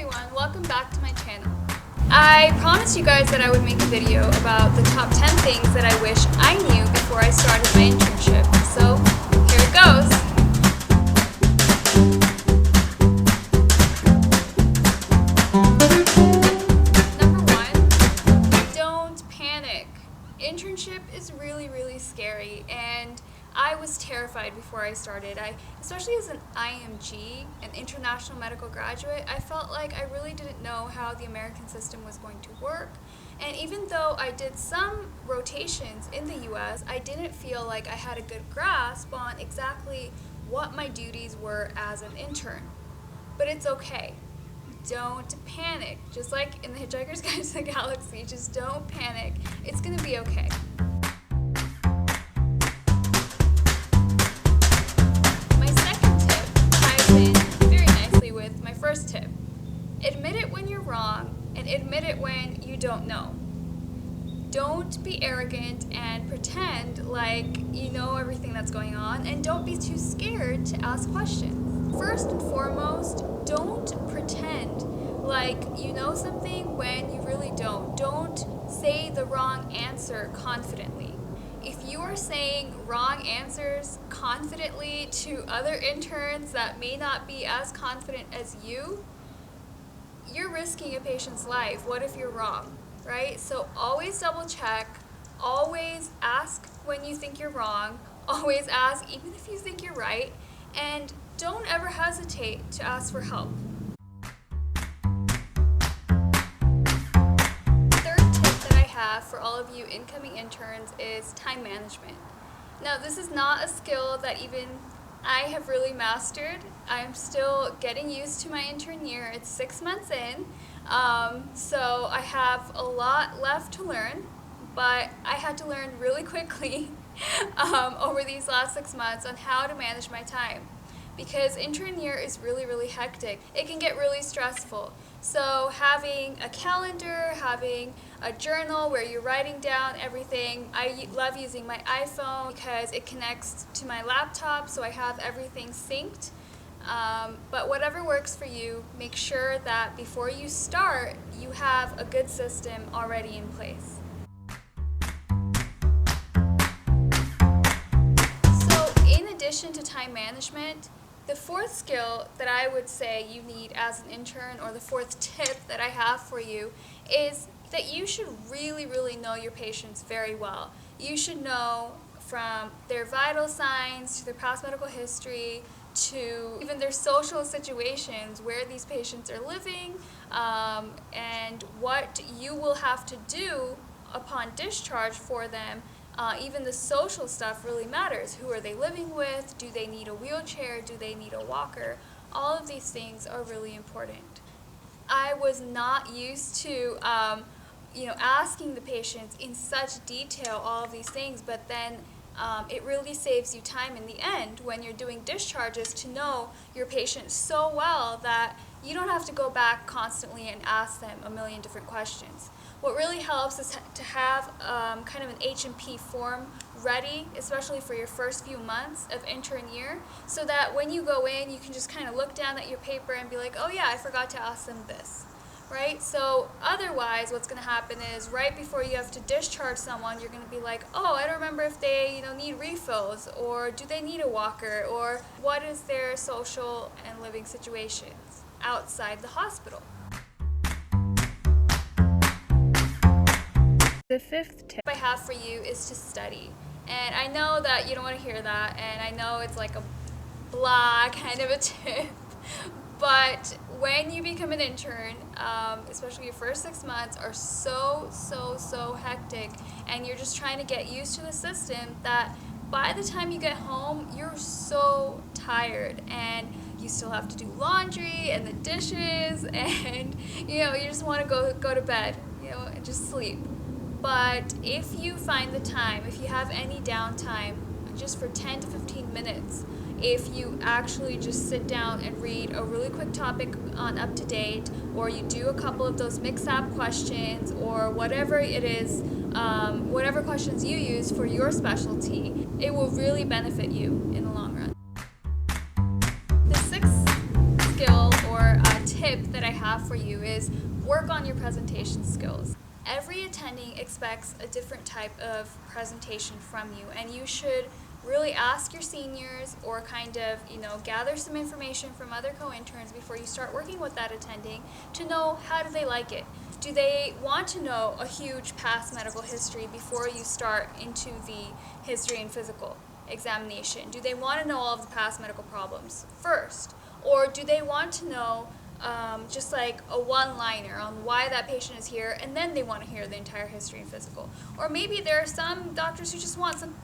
everyone, welcome back to my channel. I promised you guys that I would make a video about the top 10 things that I wish I knew before I started my internship. So, here it goes. Number 1, don't panic. Internship is really scary, and I was terrified before I started. Especially as an IMG, an international medical graduate, I felt like I really didn't know how the American system was going to work. And even though I did some rotations in the US, I didn't feel like I had a good grasp on exactly what my duties were as an intern. But it's okay. Don't panic. Just like in the Hitchhiker's Guide to the Galaxy, just don't panic. It's gonna be okay. First tip, admit it when you're wrong and admit it when you don't know. Don't be arrogant and pretend like you know everything that's going on, and don't be too scared to ask questions. First and foremost, don't pretend like you know something when you really don't. Don't say the wrong answer confidently. If you are saying wrong answers confidently to other interns that may not be as confident as you, you're risking a patient's life. What if you're wrong, right? So always double check, always ask when you think you're wrong, always ask even if you think you're right, and don't ever hesitate to ask for help. For all of you incoming interns is time management. Now, this is not a skill that even I have really mastered. I'm still getting used to my intern year. It's 6 months in, so I have a lot left to learn, but I had to learn really quickly over these last 6 months on how to manage my time. Because intern year is really hectic. It can get really stressful. So having a calendar, having a journal where you're writing down everything. I love using my iPhone because it connects to my laptop, so I have everything synced. But whatever works for you, make sure that before you start, you have a good system already in place. So in addition to time management, the fourth skill that I would say you need as an intern, or the fourth tip that I have for you, is that you should really know your patients very well. You should know from their vital signs to their past medical history to even their social situations, where these patients are living, and what you will have to do upon discharge for them. Even the social stuff really matters. Who are they living with? Do they need a wheelchair? Do they need a walker? All of these things are really important. I was not used to asking the patients in such detail all of these things, but then it really saves you time in the end when you're doing discharges to know your patient so well that you don't have to go back constantly and ask them a million different questions. What really helps is to have kind of an H&P form ready, especially for your first few months of intern year, so that when you go in, you can just kind of look down at your paper and be like, oh yeah, I forgot to ask them this, right? So otherwise, what's going to happen is right before you have to discharge someone, you're going to be like, oh, I don't remember if they need refills, or do they need a walker, or what is their social and living situations outside the hospital. The fifth tip I have for you is to study. And I know that you don't want to hear that, and I know it's like a blah kind of a tip, but when you become an intern, especially your first 6 months are so hectic, and you're just trying to get used to the system, that by the time you get home, you're so tired, and you still have to do laundry and the dishes, and you just want to go to bed, and just sleep. But if you find the time, if you have any downtime, just for 10 to 15 minutes, if you actually just sit down and read a really quick topic on Up to Date, or you do a couple of those mix-up questions, or whatever it is, whatever questions you use for your specialty, it will really benefit you in the long run. The sixth skill or tip that I have for you is work on your presentation skills. Every attending expects a different type of presentation from you, and you should really ask your seniors or kind of, gather some information from other co-interns before you start working with that attending to know how do they like it. Do they want to know a huge past medical history before you start into the history and physical examination? Do they want to know all of the past medical problems first? Or do they want to know just like a one-liner on why that patient is here, and then they want to hear the entire history and physical? Or maybe there are some doctors who just want some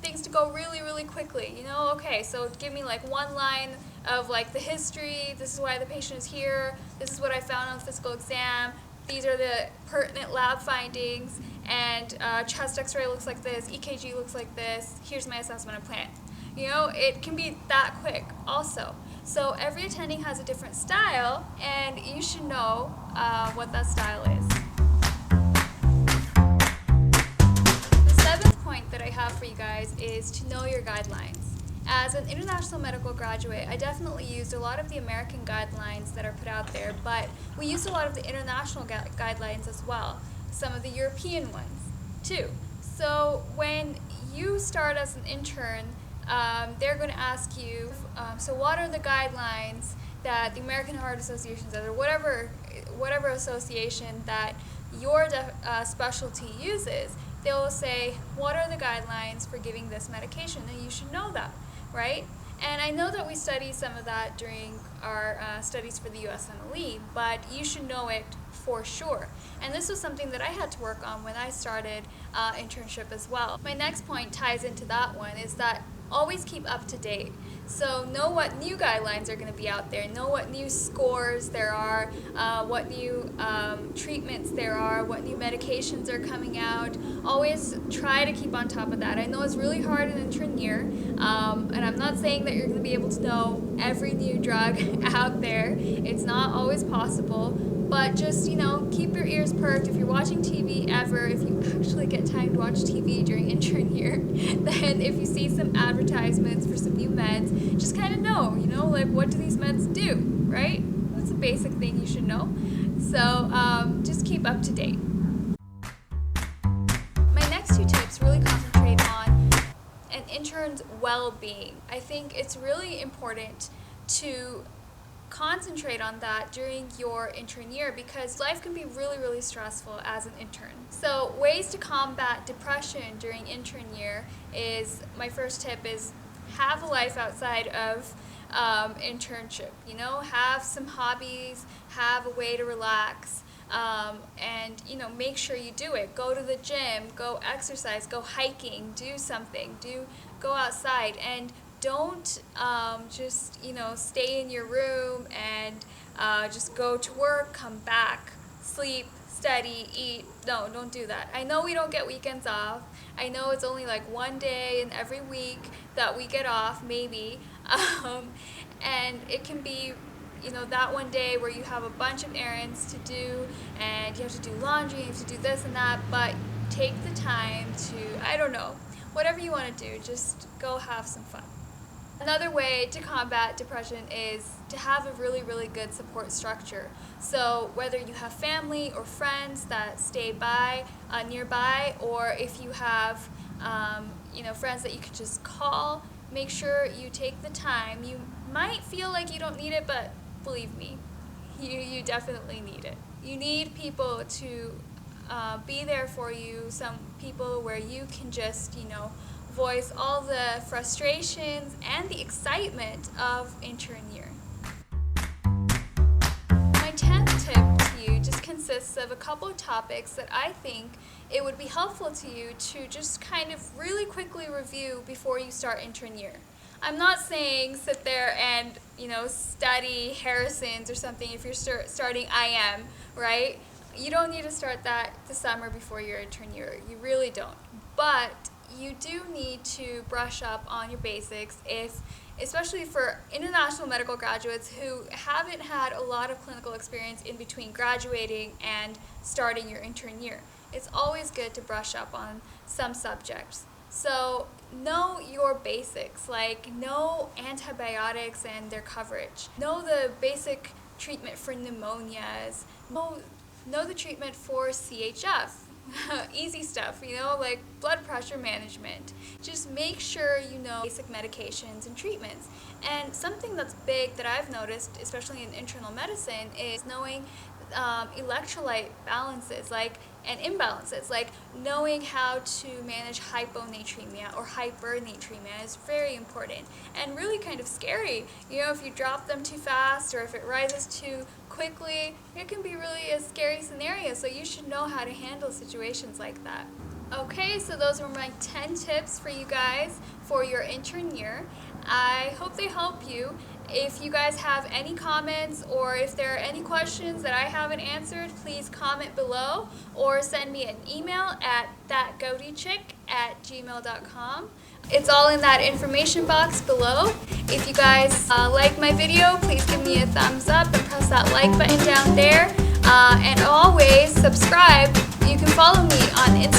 things to go really, really quickly. Okay, so give me like one line of like the history, this is why the patient is here, this is what I found on the physical exam, these are the pertinent lab findings, and chest x-ray looks like this, EKG looks like this, here's my assessment and plan. It can be that quick also. So every attending has a different style, and you should know what that style is. The seventh point that I have for you guys is to know your guidelines. As an international medical graduate, I definitely used a lot of the American guidelines that are put out there, but we used a lot of the international guidelines as well, some of the European ones too. So when you start as an intern, they're going to ask you, so what are the guidelines that the American Heart Association says, or whatever association that your specialty uses. They will say, what are the guidelines for giving this medication? And you should know that, right? And I know that we study some of that during our studies for the USMLE, but you should know it for sure. And this was something that I had to work on when I started internship as well. My next point ties into that one, is that always keep up to date. So know what new guidelines are going to be out there, know what new scores there are, what new treatments there are, what new medications are coming out. Always try to keep on top of that. I know it's really hard in intern year, and I'm not saying that you're going to be able to know every new drug out there. It's not always possible, but just, keep your ears perked. If you're watching TV ever, if you actually get time to watch TV during intern year, then if you see some advertisements for some new meds, just kind of know, like what do these meds do, right? That's a basic thing you should know. So just keep up to date. My next two tips really concentrate on an intern's well-being. I think it's really important to concentrate on that during your intern year, because life can be really, really stressful as an intern. So ways to combat depression during intern year is, my first tip is have a life outside of internship. Have some hobbies, have a way to relax, and make sure you do it. Go to the gym, go exercise, go hiking, do something, go outside, and don't just stay in your room and just go to work, come back, sleep, study, eat. No, don't do that. I know we don't get weekends off. I know it's only like one day in every week that we get off, maybe, and it can be that one day where you have a bunch of errands to do, and you have to do laundry, you have to do this and that, but take the time to, I don't know, whatever you want to do, just go have some fun. Another way to combat depression is to have a really, really good support structure. So whether you have family or friends that stay nearby, or if you have friends that you can just call, make sure you take the time. You might feel like you don't need it, but believe me, you definitely need it. You need people to be there for you, some people where you can just, voice all the frustrations and the excitement of intern year. My 10th tip to you just consists of a couple of topics that I think it would be helpful to you to just kind of really quickly review before you start intern year. I'm not saying sit there and, study Harrison's or something if you're starting IM, right? You don't need to start that this summer before your intern year. You really don't. But you do need to brush up on your basics, especially for international medical graduates who haven't had a lot of clinical experience in between graduating and starting your intern year. It's always good to brush up on some subjects. So know your basics, like know antibiotics and their coverage. Know the basic treatment for pneumonias, know the treatment for CHF. Easy stuff, like blood pressure management. Just make sure you know basic medications and treatments. And something that's big that I've noticed, especially in internal medicine, is knowing electrolyte balances and imbalances, like knowing how to manage hyponatremia or hypernatremia is very important and really kind of scary. If you drop them too fast or if it rises too quickly, it can be really a scary scenario, so you should know how to handle situations like that. Okay, so those were my 10 tips for you guys for your intern year. I hope they help you. If you guys have any comments or if there are any questions that I haven't answered, please comment below or send me an email at thatgaurichick@gmail.com. It's all in that information box below. If you guys like my video, please give me a thumbs up and press that like button down there. And always subscribe. You can follow me on Instagram